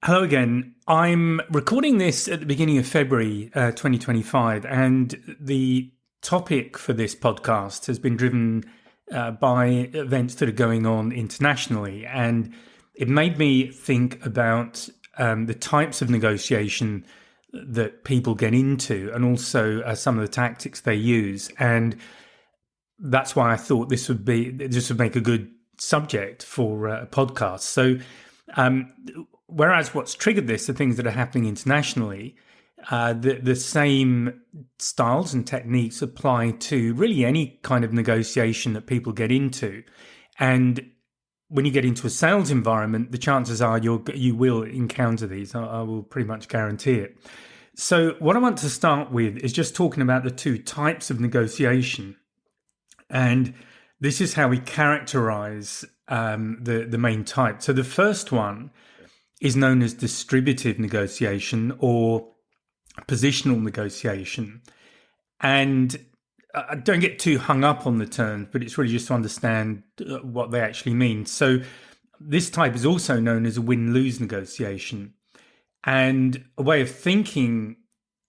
Hello again. I'm recording this at the beginning of February 2025, and the topic for this podcast has been driven by events that are going on internationally. And it made me think about the types of negotiation that people get into and also some of the tactics they use. And that's why I thought this would make a good subject for a podcast. So, um, whereas what's triggered this are things that are happening internationally, the same styles and techniques apply to really any kind of negotiation that people get into. And when you get into a sales environment, the chances are you will encounter these. I will pretty much guarantee it. So what I want to start with is just talking about the two types of negotiation. And this is how we characterize the main type. So the first one is known as distributive negotiation or positional negotiation. And I don't get too hung up on the terms, but it's really just to understand what they actually mean. So this type is also known as a win-lose negotiation. And a way of thinking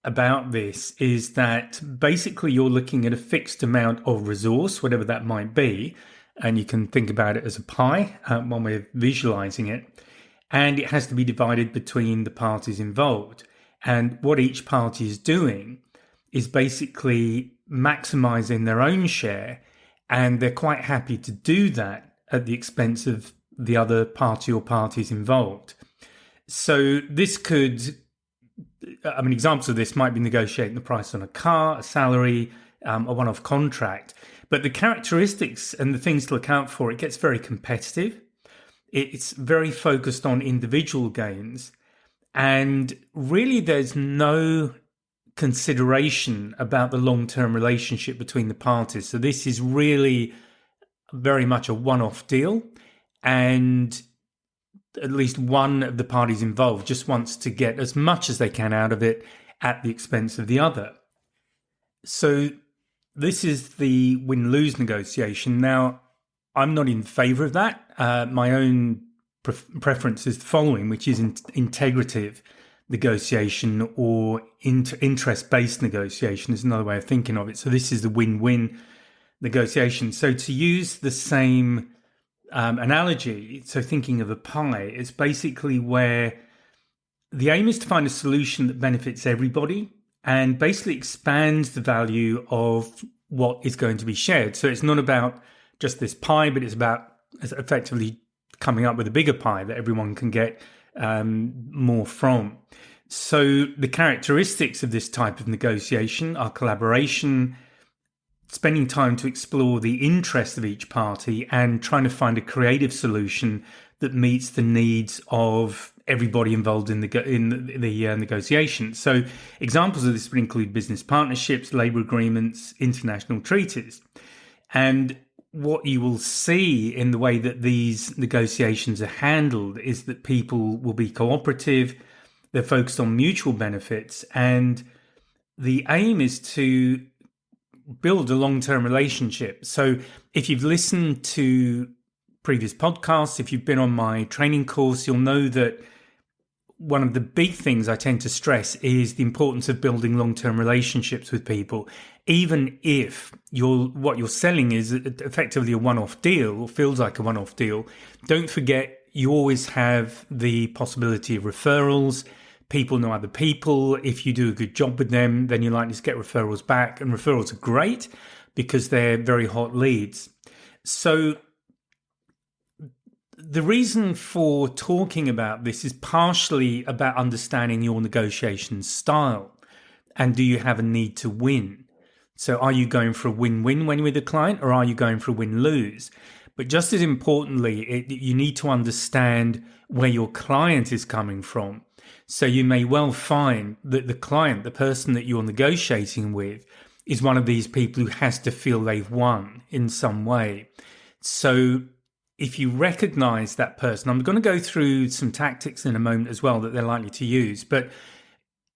about this is that basically you're looking at a fixed amount of resource, whatever that might be, and you can think about it as a pie, one way of visualizing it, and it has to be divided between the parties involved. And what each party is doing is basically maximizing their own share, and they're quite happy to do that at the expense of the other party or parties involved. So this examples of this might be negotiating the price on a car, a salary, a one-off contract. But the characteristics and the things to look out for, it gets very competitive. It's very focused on individual gains. And really, there's no consideration about the long-term relationship between the parties. So this is really very much a one-off deal. And at least one of the parties involved just wants to get as much as they can out of it at the expense of the other. So this is the win-lose negotiation. Now, I'm not in favor of that. My own preference is the following, which is integrative negotiation or interest-based negotiation is another way of thinking of it. So this is the win-win negotiation. So to use the same analogy, so thinking of a pie, it's basically where the aim is to find a solution that benefits everybody and basically expands the value of what is going to be shared. So it's not about just this pie, but it's about effectively coming up with a bigger pie that everyone can get more from. So the characteristics of this type of negotiation are collaboration, spending time to explore the interests of each party and trying to find a creative solution that meets the needs of everybody involved in the negotiation. So examples of this would include business partnerships, labor agreements, international treaties. And what you will see in the way that these negotiations are handled is that people will be cooperative, they're focused on mutual benefits, and the aim is to build a long-term relationship. So if you've listened to previous podcasts, if you've been on my training course, you'll know that one of the big things I tend to stress is the importance of building long-term relationships with people. Even if what you're selling is effectively a one-off deal or feels like a one-off deal, don't forget you always have the possibility of referrals. People know other people. If you do a good job with them, then you're likely to get referrals back. And referrals are great because they're very hot leads. So the reason for talking about this is partially about understanding your negotiation style. And do you have a need to win? So are you going for a win-win when you're with a client, or are you going for a win-lose? But just as importantly, you need to understand where your client is coming from. So you may well find that the client, the person that you're negotiating with, is one of these people who has to feel they've won in some way. So if you recognize that person, I'm going to go through some tactics in a moment as well that they're likely to use. But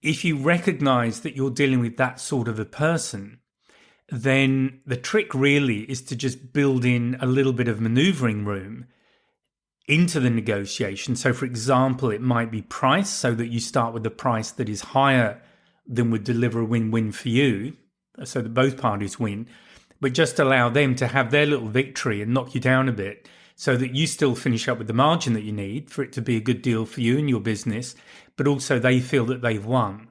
if you recognize that you're dealing with that sort of a person, then the trick really is to just build in a little bit of maneuvering room into the negotiation. So, for example, it might be price, so that you start with a price that is higher than would deliver a win-win for you, so that both parties win, but just allow them to have their little victory and knock you down a bit so that you still finish up with the margin that you need for it to be a good deal for you and your business, but also they feel that they've won.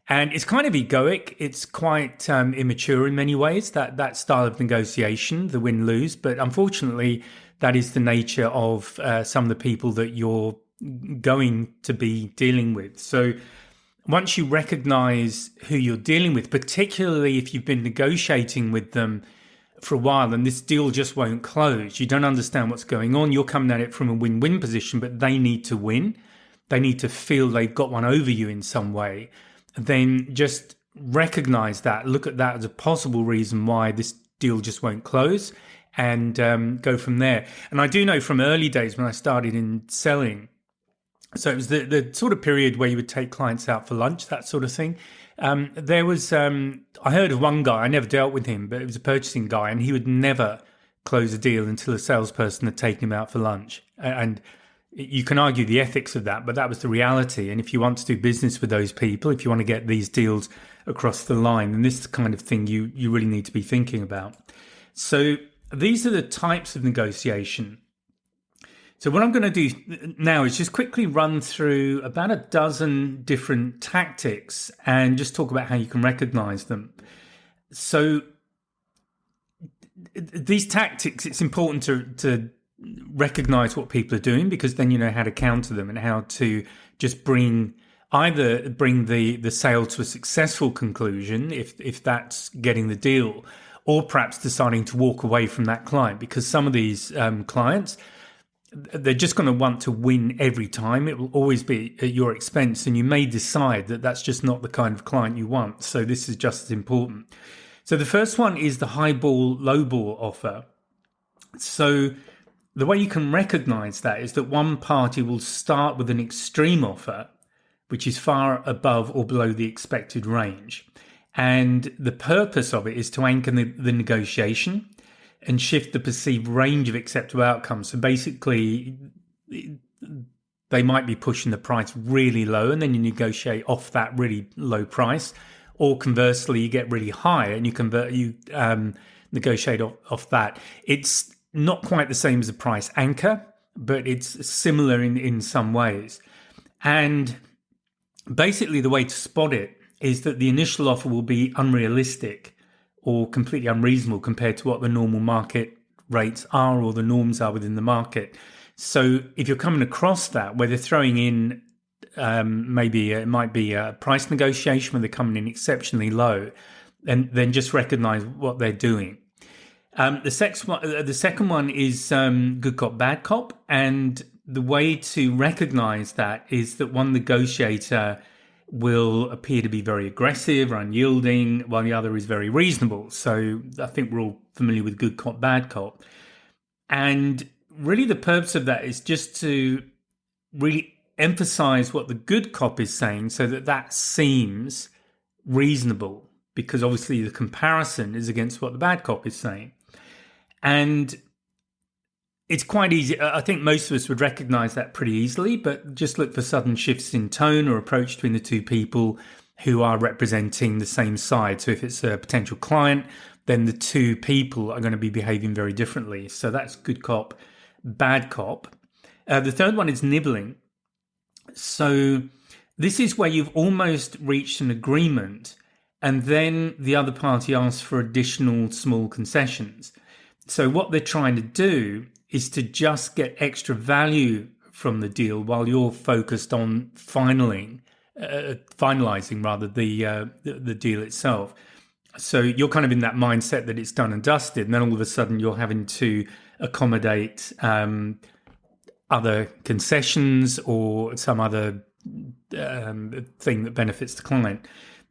And it's kind of egoic. It's quite immature in many ways, that style of negotiation, the win-lose. But unfortunately, that is the nature of some of the people that you're going to be dealing with. So once you recognize who you're dealing with, particularly if you've been negotiating with them for a while and this deal just won't close, you don't understand what's going on, you're coming at it from a win-win position, but they need to win. They need to feel they've got one over you in some way. Then just recognize that, look at that as a possible reason why this deal just won't close, and go from there. And I do know from early days when I started in selling, so it was the sort of period where you would take clients out for lunch, that sort of thing. There was, I heard of one guy, I never dealt with him, but it was a purchasing guy, and he would never close a deal until a salesperson had taken him out for lunch. And you can argue the ethics of that, but that was the reality. And if you want to do business with those people, if you want to get these deals across the line, then this is the kind of thing you really need to be thinking about. So these are the types of negotiation. So what I'm going to do now is just quickly run through about a dozen different tactics and just talk about how you can recognize them. So these tactics, it's important to recognize what people are doing, because then you know how to counter them and how to just bring the sale to a successful conclusion if that's getting the deal, or perhaps deciding to walk away from that client, because some of these clients, they're just going to want to win every time. It will always be at your expense, and you may decide that that's just not the kind of client you want. So this is just as important. So the first one is the highball, lowball offer. So the way you can recognize that is that one party will start with an extreme offer, which is far above or below the expected range. And the purpose of it is to anchor the negotiation and shift the perceived range of acceptable outcomes. So basically, they might be pushing the price really low, and then you negotiate off that really low price. Or conversely, you get really high and you negotiate off that. It's not quite the same as a price anchor, but it's similar in some ways. And basically, the way to spot it is that the initial offer will be unrealistic or completely unreasonable compared to what the normal market rates are or the norms are within the market. So if you're coming across that, where they're throwing in maybe it might be a price negotiation where they're coming in exceptionally low, and then just recognize what they're doing. The second one is good cop, bad cop. And the way to recognize that is that one negotiator will appear to be very aggressive or unyielding, while the other is very reasonable. So I think we're all familiar with good cop, bad cop. And really the purpose of that is just to really emphasize what the good cop is saying, so that seems reasonable, because obviously the comparison is against what the bad cop is saying. And it's quite easy. I think most of us would recognize that pretty easily, but just look for sudden shifts in tone or approach between the two people who are representing the same side. So if it's a potential client, then the two people are going to be behaving very differently. So that's good cop, bad cop. The third one is nibbling. So this is where you've almost reached an agreement, and then the other party asks for additional small concessions. So what they're trying to do is to just get extra value from the deal while you're focused on finalizing the deal itself. So you're kind of in that mindset that it's done and dusted, and then all of a sudden you're having to accommodate other concessions or some other thing that benefits the client.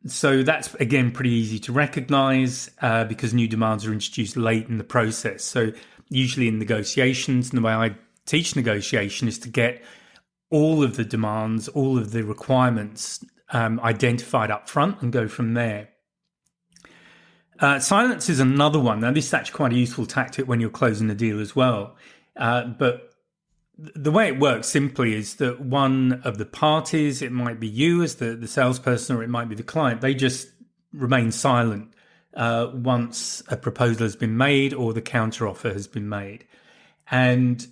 So that's, again, pretty easy to recognize because new demands are introduced late in the process. So usually in negotiations, and the way I teach negotiation is to get all of the demands, all of the requirements identified up front and go from there. Silence is another one. Now, this is actually quite a useful tactic when you're closing a deal as well. But the way it works simply is that one of the parties, it might be you as the salesperson, or it might be the client, they just remain silent once a proposal has been made or the counter offer has been made. And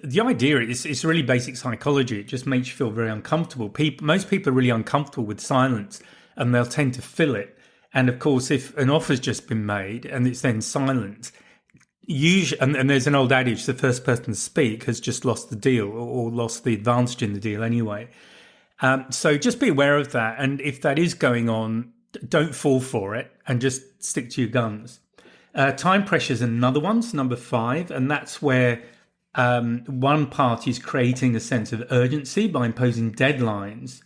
the idea is it's really basic psychology. It just makes you feel very uncomfortable. Most people are really uncomfortable with silence, and they'll tend to fill it. And of course, if an offer's just been made and it's then silent, usually, and there's an old adage, the first person to speak has just lost the deal, or lost the advantage in the deal anyway. So just be aware of that. And if that is going on, don't fall for it and just stick to your guns. Time pressure is another one, so number 5, and that's where one party is creating a sense of urgency by imposing deadlines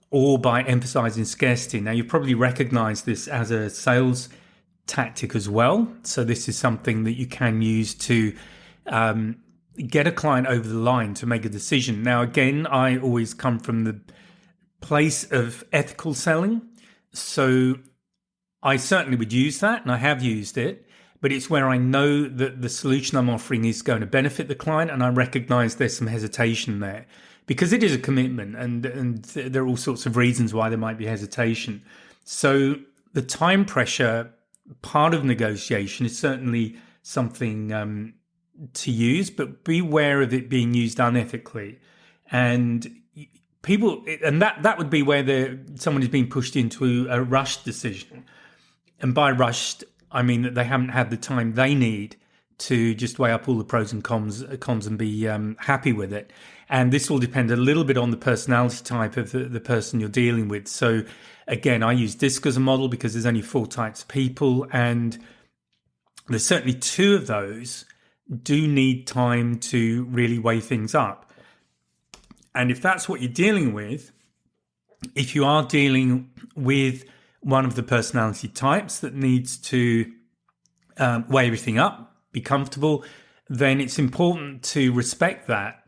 or by emphasizing scarcity. Now, you've probably recognized this as a sales tactic as well. So this is something that you can use to get a client over the line to make a decision. Now, again, I always come from the place of ethical selling. So I certainly would use that, and I have used it. But it's where I know that the solution I'm offering is going to benefit the client, and I recognize there's some hesitation there because it is a commitment, and there are all sorts of reasons why there might be hesitation. So the time pressure part of negotiation is certainly something to use, but beware of it being used unethically. And that would be where someone is being pushed into a rushed decision. And by rushed, I mean that they haven't had the time they need to just weigh up all the pros and cons and be happy with it. And this will depend a little bit on the personality type of the person you're dealing with. So again, I use DISC as a model because there's only 4 types of people, and there's certainly 2 of those do need time to really weigh things up. And if that's what you're dealing with, if you are dealing with one of the personality types that needs to weigh everything up, be comfortable, then it's important to respect that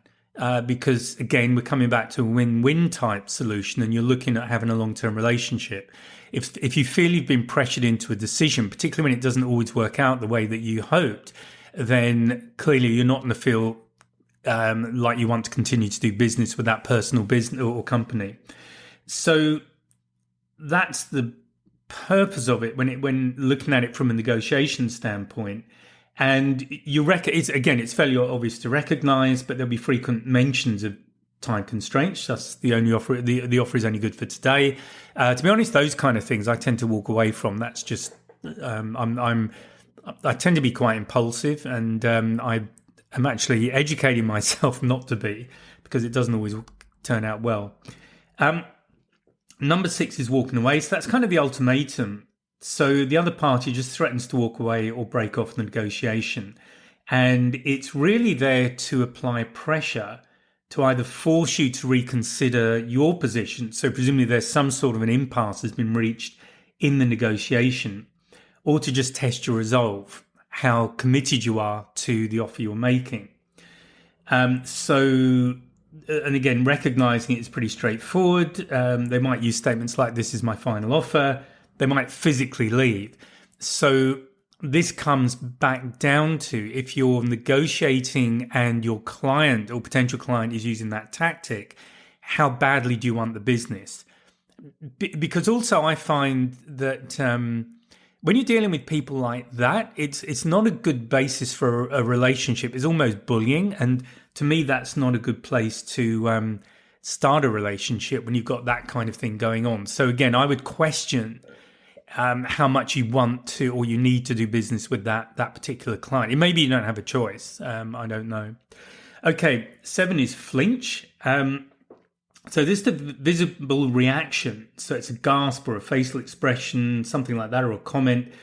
because, again, we're coming back to a win-win type solution, and you're looking at having a long-term relationship. If you feel you've been pressured into a decision, particularly when it doesn't always work out the way that you hoped, then clearly you're not going to feel like you want to continue to do business with that personal business or company. So that's the purpose of it when looking at it from a negotiation standpoint. And it's fairly obvious to recognize, but there'll be frequent mentions of time constraints. That's the only offer. The offer is only good for today. To be honest, those kind of things I tend to walk away from. That's just I tend to be quite impulsive, and I am actually educating myself not to be, because it doesn't always turn out well. Number 6 is walking away. So that's kind of the ultimatum. So the other party just threatens to walk away or break off the negotiation. And it's really there to apply pressure to either force you to reconsider your position. So presumably there's some sort of an impasse has been reached in the negotiation, or to just test your resolve, how committed you are to the offer you're making. And again, recognizing it's pretty straightforward. They might use statements like, "This is my final offer." They might physically leave. So this comes back down to, if you're negotiating and your client or potential client is using that tactic, how badly do you want the business? Because also I find that when you're dealing with people like that, it's not a good basis for a relationship. It's almost bullying. And to me, that's not a good place to start a relationship when you've got that kind of thing going on. So again, I would question how much you want to or you need to do business with that particular client. Maybe you don't have a choice. I don't know. Okay, 7 is flinch. So this is the visible reaction. So it's a gasp or a facial expression, something like that, or a comment,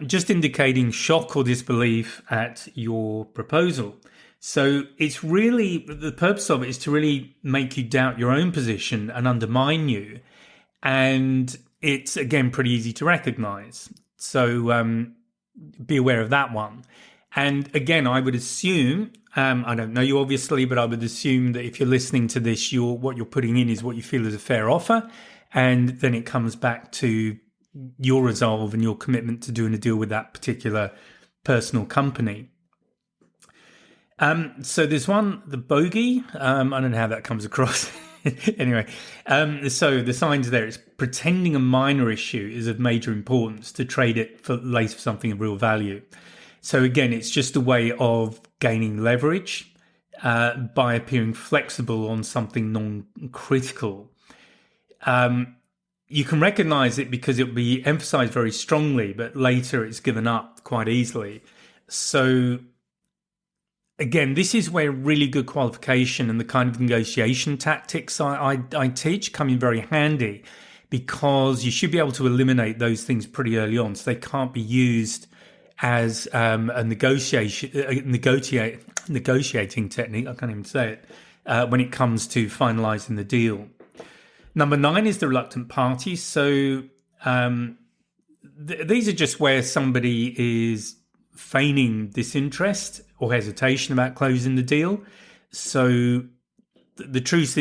just indicating shock or disbelief at your proposal. So it's really, the purpose of it is to really make you doubt your own position and undermine you. And it's, again, pretty easy to recognize. So be aware of that one. And again, I would assume, I don't know you obviously, but I would assume that if you're listening to this, what you're putting in is what you feel is a fair offer. And then it comes back to your resolve and your commitment to doing a deal with that particular person or company. So there's one, the bogey. I don't know how that comes across. Anyway, so the signs there, it's pretending a minor issue is of major importance to trade it for later for something of real value. So again, it's just a way of gaining leverage by appearing flexible on something non-critical. You can recognize it because it'll be emphasized very strongly, but later it's given up quite easily. So again, this is where really good qualification and the kind of negotiation tactics I teach come in very handy, because you should be able to eliminate those things pretty early on, so they can't be used as a negotiating technique. I can't even say it when it comes to finalizing the deal. Number 9 is the reluctant party. So these are just where somebody is feigning disinterest or hesitation about closing the deal. So the truth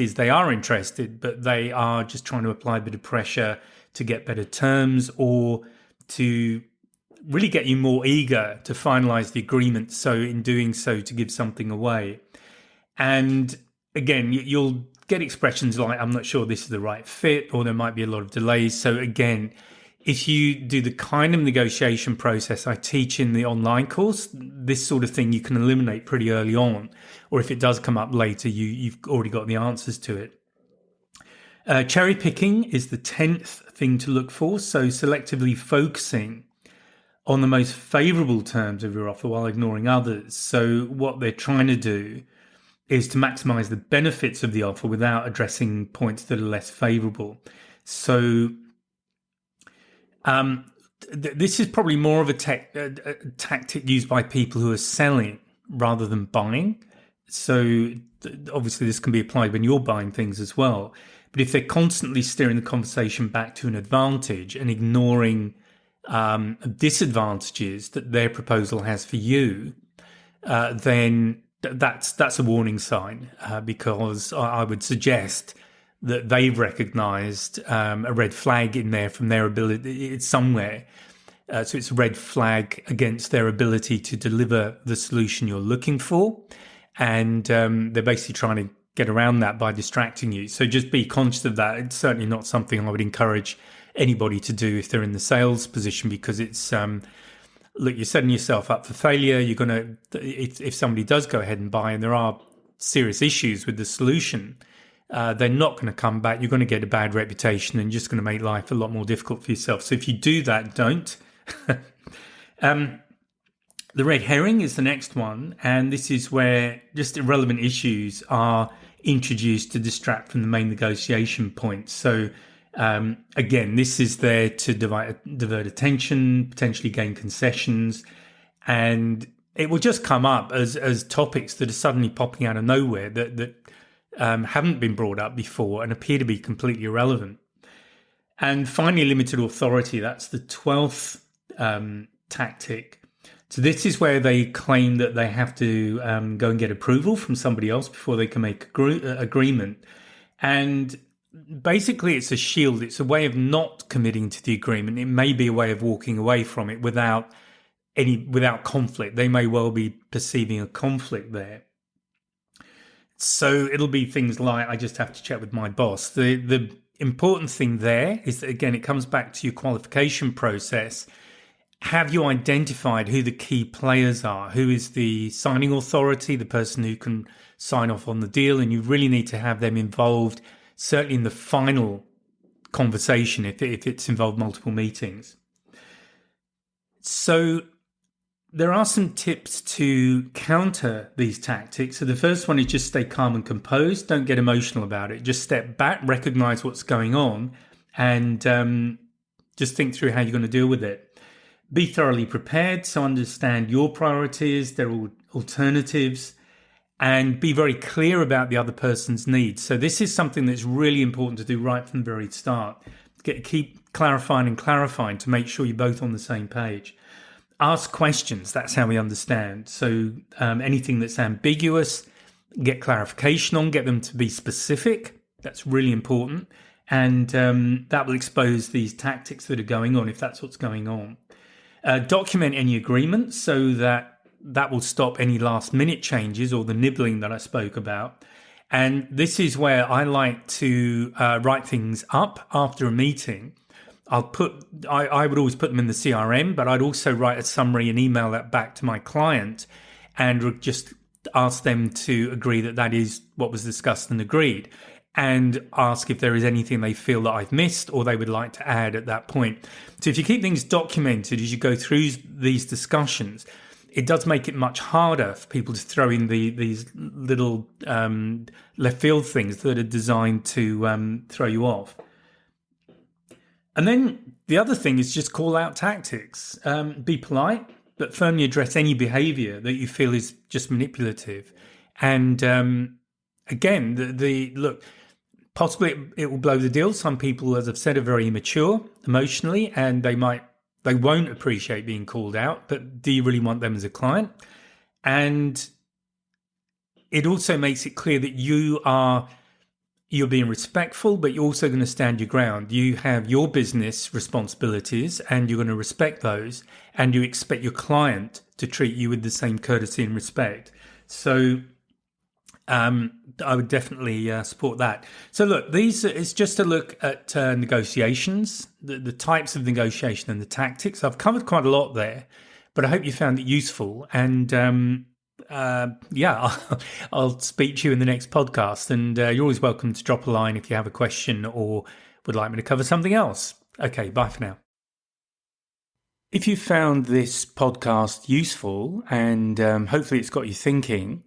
is they are interested, but they are just trying to apply a bit of pressure to get better terms or to really get you more eager to finalize the agreement. So in doing so, to give something away. And again, you'll get expressions like, I'm not sure this is the right fit, or there might be a lot of delays. So again, if you do the kind of negotiation process I teach in the online course, this sort of thing you can eliminate pretty early on. Or if it does come up later, you've already got the answers to it. Cherry picking is the 10th thing to look for. So selectively focusing on the most favorable terms of your offer while ignoring others. So what they're trying to do is to maximize the benefits of the offer without addressing points that are less favorable. So this is probably more of a tactic used by people who are selling rather than buying. So obviously this can be applied when you're buying things as well. But if they're constantly steering the conversation back to an advantage and ignoring disadvantages that their proposal has for you, then that's a warning sign, because I would suggest that they've recognized a red flag in there from their ability. It's somewhere. So it's a red flag against their ability to deliver the solution you're looking for. And they're basically trying to get around that by distracting you. So just be conscious of that. It's certainly not something I would encourage anybody to do if they're in the sales position, because it's look, you're setting yourself up for failure. You're going to, if somebody does go ahead and buy and there are serious issues with the solution, they're not going to come back. You're going to get a bad reputation and just going to make life a lot more difficult for yourself. So if you do that, don't. The red herring is the next one. And this is where just irrelevant issues are introduced to distract from the main negotiation point. So again, this is there to divert attention, potentially gain concessions, and it will just come up as topics that are suddenly popping out of nowhere that haven't been brought up before and appear to be completely irrelevant. And finally, limited authority. That's the 12th tactic. So this is where they claim that they have to go and get approval from somebody else before they can make agreement. And basically, it's a shield. It's a way of not committing to the agreement. It may be a way of walking away from it without conflict. They may well be perceiving a conflict there. So it'll be things like, I just have to check with my boss. The important thing there is that, again, it comes back to your qualification process. Have you identified who the key players are? Who is the signing authority, the person who can sign off on the deal? And you really need to have them involved, certainly in the final conversation, if it's involved multiple meetings. So there are some tips to counter these tactics. So the first one is just stay calm and composed. Don't get emotional about it. Just step back, recognize what's going on, and just think through how you're going to deal with it. Be thoroughly prepared, so understand your priorities, their alternatives, and be very clear about the other person's needs. So this is something that's really important to do right from the very start. Keep clarifying to make sure you're both on the same page. Ask questions. That's how we understand. So anything that's ambiguous, get clarification on, get them to be specific. That's really important. And that will expose these tactics that are going on, if that's what's going on. Document any agreements so that that will stop any last minute changes or the nibbling that I spoke about. And this is where I like to write things up after a meeting. I would always put them in the CRM, but I'd also write a summary and email that back to my client and just ask them to agree that that is what was discussed and agreed, and ask if there is anything they feel that I've missed or they would like to add at that point. So if you keep things documented as you go through these discussions, it does make it much harder for people to throw in these little left field things that are designed to throw you off. And then the other thing is just call out tactics. Be polite, but firmly address any behavior that you feel is just manipulative. And again, look, possibly it will blow the deal. Some people, as I've said, are very immature emotionally, and they won't appreciate being called out, but do you really want them as a client? And it also makes it clear that you're being respectful, but you're also going to stand your ground. You have your business responsibilities and you're going to respect those, and you expect your client to treat you with the same courtesy and respect. So I would definitely support that. So look, it's just a look at negotiations, the types of negotiation and the tactics. I've covered quite a lot there, but I hope you found it useful. And I'll speak to you in the next podcast. And you're always welcome to drop a line if you have a question or would like me to cover something else. Okay, bye for now. If you found this podcast useful and hopefully it's got you thinking,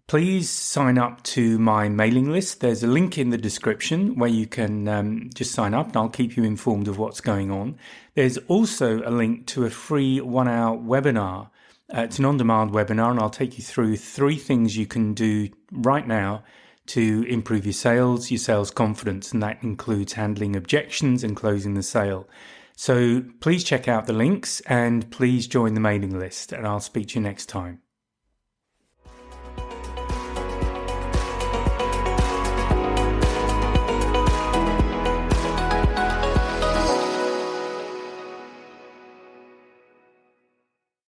please sign up to my mailing list. There's a link in the description where you can just sign up and I'll keep you informed of what's going on. There's also a link to a free 1-hour webinar. It's an on-demand webinar, and I'll take you through 3 things you can do right now to improve your sales confidence, and that includes handling objections and closing the sale. So please check out the links and please join the mailing list, and I'll speak to you next time.